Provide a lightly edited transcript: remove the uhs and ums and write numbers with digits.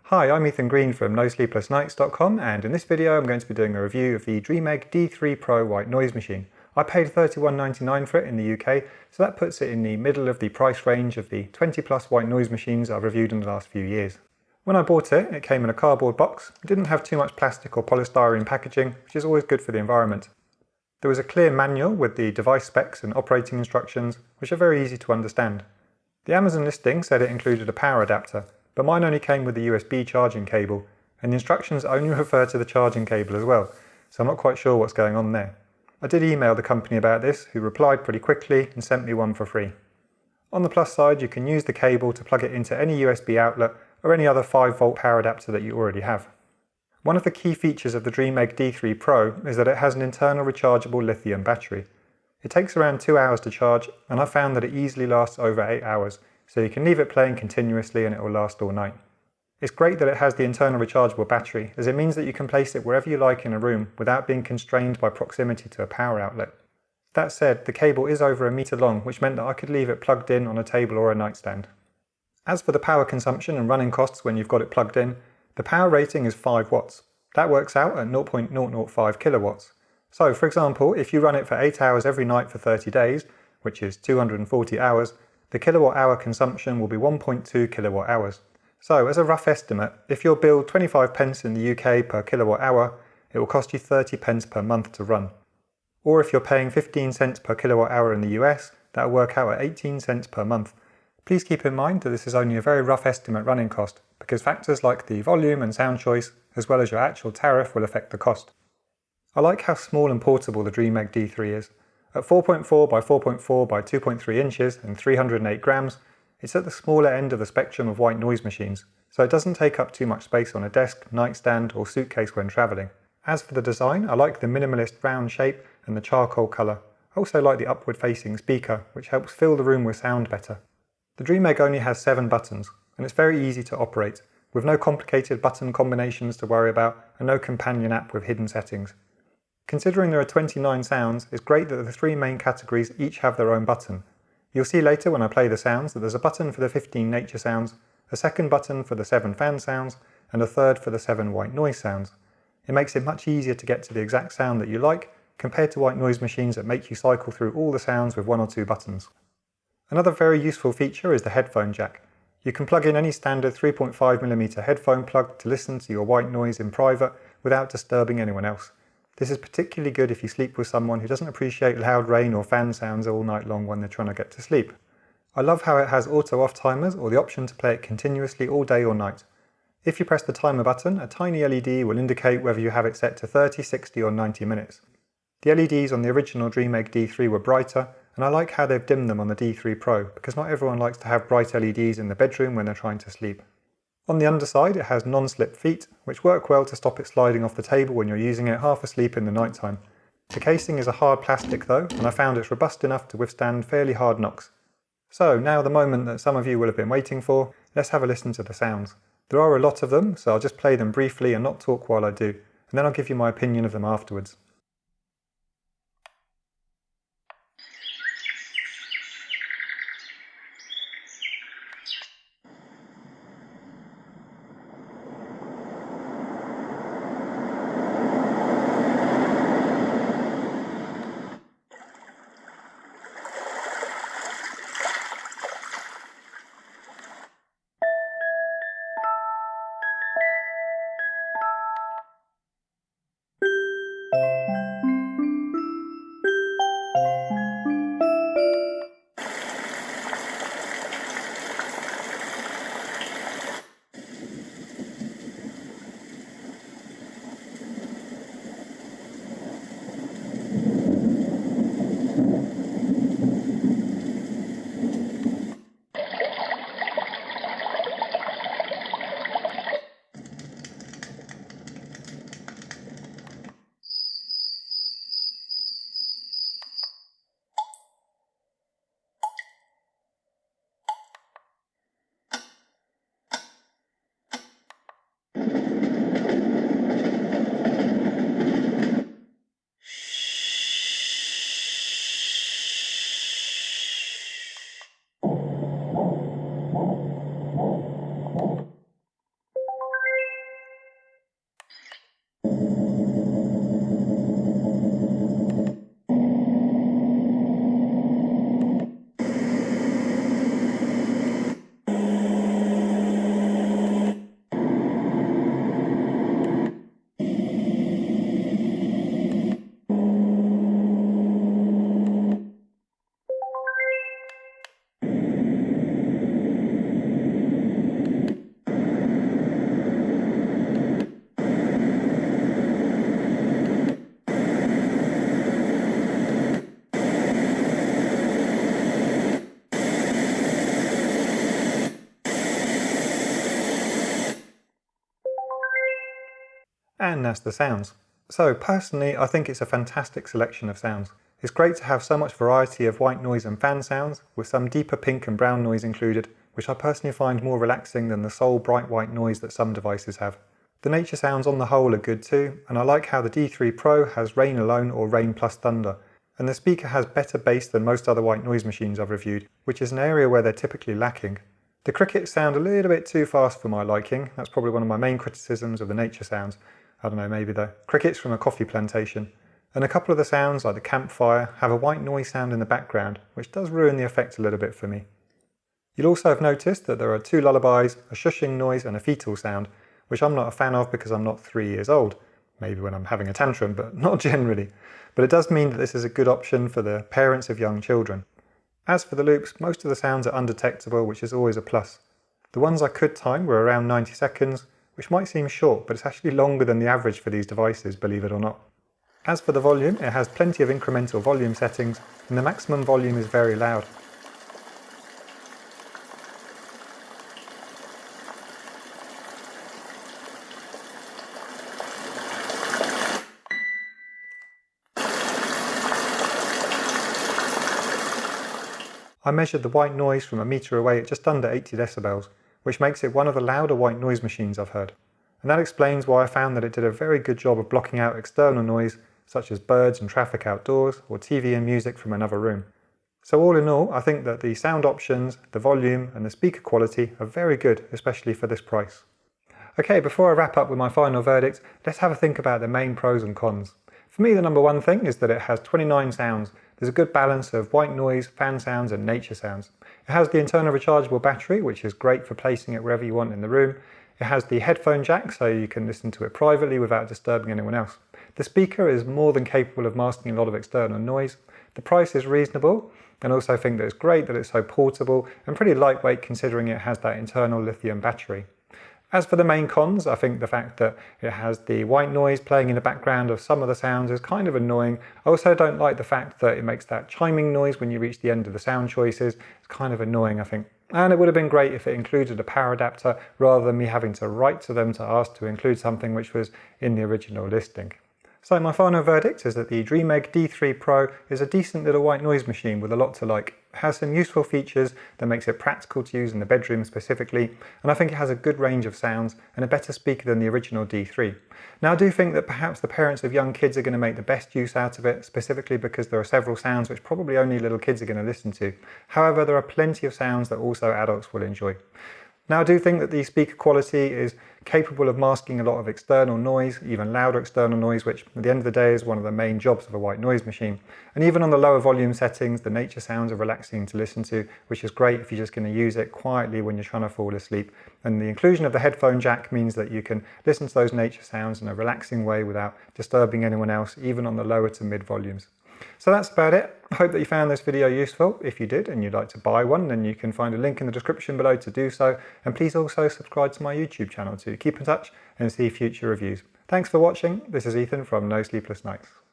Hi, I'm Ethan Green from NoSleeplessNights.com, and in this video I'm going to be doing a review of the Dreamegg D3 Pro white noise machine. I paid $31.99 for it in the UK, so that puts it in the middle of the price range of the 20 plus white noise machines I've reviewed in the last few years. When I bought it, it came in a cardboard box. It didn't have too much plastic or polystyrene packaging, which is always good for the environment. There was a clear manual with the device specs and operating instructions, which are very easy to understand. The Amazon listing said it included a power adapter, but mine only came with the USB charging cable, and the instructions only refer to the charging cable as well, so I'm not quite sure what's going on there. I did email the company about this, who replied pretty quickly and sent me one for free. On the plus side, you can use the cable to plug it into any USB outlet or any other 5-volt power adapter that you already have. One of the key features of the Dreamegg D3 Pro is that it has an internal rechargeable lithium battery. It takes around 2 hours to charge, and I found that it easily lasts over 8 hours, so you can leave it playing continuously and it will last all night. It's great that it has the internal rechargeable battery, as it means that you can place it wherever you like in a room without being constrained by proximity to a power outlet. That said, the cable is over 1 meter long, which meant that I could leave it plugged in on a table or a nightstand. As for the power consumption and running costs when you've got it plugged in, the power rating is 5 watts. That works out at 0.005 kilowatts. So, for example, if you run it for 8 hours every night for 30 days, which is 240 hours, the kilowatt hour consumption will be 1.2 kilowatt hours. So, as a rough estimate, if you're billed 25 pence in the UK per kilowatt hour, it will cost you 30 pence per month to run. Or if you're paying 15 cents per kilowatt hour in the US, that will work out at 18 cents per month. Please keep in mind that this is only a very rough estimate running cost, because factors like the volume and sound choice, as well as your actual tariff, will affect the cost. I like how small and portable the Dreamegg D3 is. At 4.4 by 4.4 by 2.3 inches and 308 grams, it's at the smaller end of the spectrum of white noise machines, so it doesn't take up too much space on a desk, nightstand or suitcase when travelling. As for the design, I like the minimalist round shape and the charcoal colour. I also like the upward facing speaker, which helps fill the room with sound better. The Dreamegg only has 7 buttons, and it's very easy to operate, with no complicated button combinations to worry about and no companion app with hidden settings. Considering there are 29 sounds, it's great that the 3 main categories each have their own button. You'll see later when I play the sounds that there's a button for the 15 nature sounds, a second button for the 7 fan sounds, and a third for the 7 white noise sounds. It makes it much easier to get to the exact sound that you like, compared to white noise machines that make you cycle through all the sounds with 1 or 2 buttons. Another very useful feature is the headphone jack. You can plug in any standard 3.5mm headphone plug to listen to your white noise in private without disturbing anyone else. This is particularly good if you sleep with someone who doesn't appreciate loud rain or fan sounds all night long when they're trying to get to sleep. I love how it has auto off timers or the option to play it continuously all day or night. If you press the timer button, a tiny LED will indicate whether you have it set to 30, 60 or 90 minutes. The LEDs on the original Dreamegg D3 were brighter, and I like how they've dimmed them on the D3 Pro, because not everyone likes to have bright LEDs in the bedroom when they're trying to sleep. On the underside, it has non-slip feet, which work well to stop it sliding off the table when you're using it half asleep in the night time. The casing is a hard plastic though, and I found it's robust enough to withstand fairly hard knocks. So now the moment that some of you will have been waiting for, let's have a listen to the sounds. There are a lot of them, so I'll just play them briefly and not talk while I do, and then I'll give you my opinion of them afterwards. and that's the sounds. So personally, I think it's a fantastic selection of sounds. It's great to have so much variety of white noise and fan sounds, with some deeper pink and brown noise included, which I personally find more relaxing than the sole bright white noise that some devices have. The nature sounds on the whole are good too, and I like how the D3 Pro has rain alone or rain plus thunder, and the speaker has better bass than most other white noise machines I've reviewed, which is an area where they're typically lacking. The crickets sound a little bit too fast for my liking. That's probably one of my main criticisms of the nature sounds. I don't know, maybe the crickets from a coffee plantation. And a couple of the sounds, like the campfire, have a white noise sound in the background, which does ruin the effect a little bit for me. You'll also have noticed that there are 2 lullabies, a shushing noise and a fetal sound, which I'm not a fan of because I'm not 3 years old. Maybe when I'm having a tantrum, but not generally. But it does mean that this is a good option for the parents of young children. As for the loops, most of the sounds are undetectable, which is always a plus. The ones I could time were around 90 seconds, which might seem short, but it's actually longer than the average for these devices, believe it or not. As for the volume, it has plenty of incremental volume settings, and the maximum volume is very loud. I measured the white noise from a metre away at just under 80 decibels, which makes it one of the louder white noise machines I've heard. And that explains why I found that it did a very good job of blocking out external noise, such as birds and traffic outdoors, or TV and music from another room. So all in all, I think that the sound options, the volume and the speaker quality are very good, especially for this price. Okay, before I wrap up with my final verdict, let's have a think about the main pros and cons. For me, the number one thing is that it has 29 sounds. There's a good balance of white noise, fan sounds and nature sounds. It has the internal rechargeable battery, which is great for placing it wherever you want in the room. It has the headphone jack, so you can listen to it privately without disturbing anyone else. The speaker is more than capable of masking a lot of external noise. The price is reasonable, and also think that it's great that it's so portable and pretty lightweight considering it has that internal lithium battery. As for the main cons, I think the fact that it has the white noise playing in the background of some of the sounds is kind of annoying. I also don't like the fact that it makes that chiming noise when you reach the end of the sound choices. It's kind of annoying, I think. And it would have been great if it included a power adapter rather than me having to write to them to ask to include something which was in the original listing. So my final verdict is that the Dreamegg D3 Pro is a decent little white noise machine with a lot to like. It has some useful features that makes it practical to use in the bedroom specifically, and I think it has a good range of sounds and a better speaker than the original D3. Now I do think that perhaps the parents of young kids are going to make the best use out of it, specifically because there are several sounds which probably only little kids are going to listen to. However, there are plenty of sounds that also adults will enjoy. Now I do think that the speaker quality is capable of masking a lot of external noise, even louder external noise, which at the end of the day is one of the main jobs of a white noise machine. And even on the lower volume settings, the nature sounds are relaxing to listen to, which is great if you're just going to use it quietly when you're trying to fall asleep. And the inclusion of the headphone jack means that you can listen to those nature sounds in a relaxing way without disturbing anyone else, even on the lower to mid volumes. So that's about it. I hope that you found this video useful. If you did and you'd like to buy one, then you can find a link in the description below to do so. And please also subscribe to my YouTube channel to keep in touch and see future reviews. Thanks for watching. This is Ethan from No Sleepless Nights.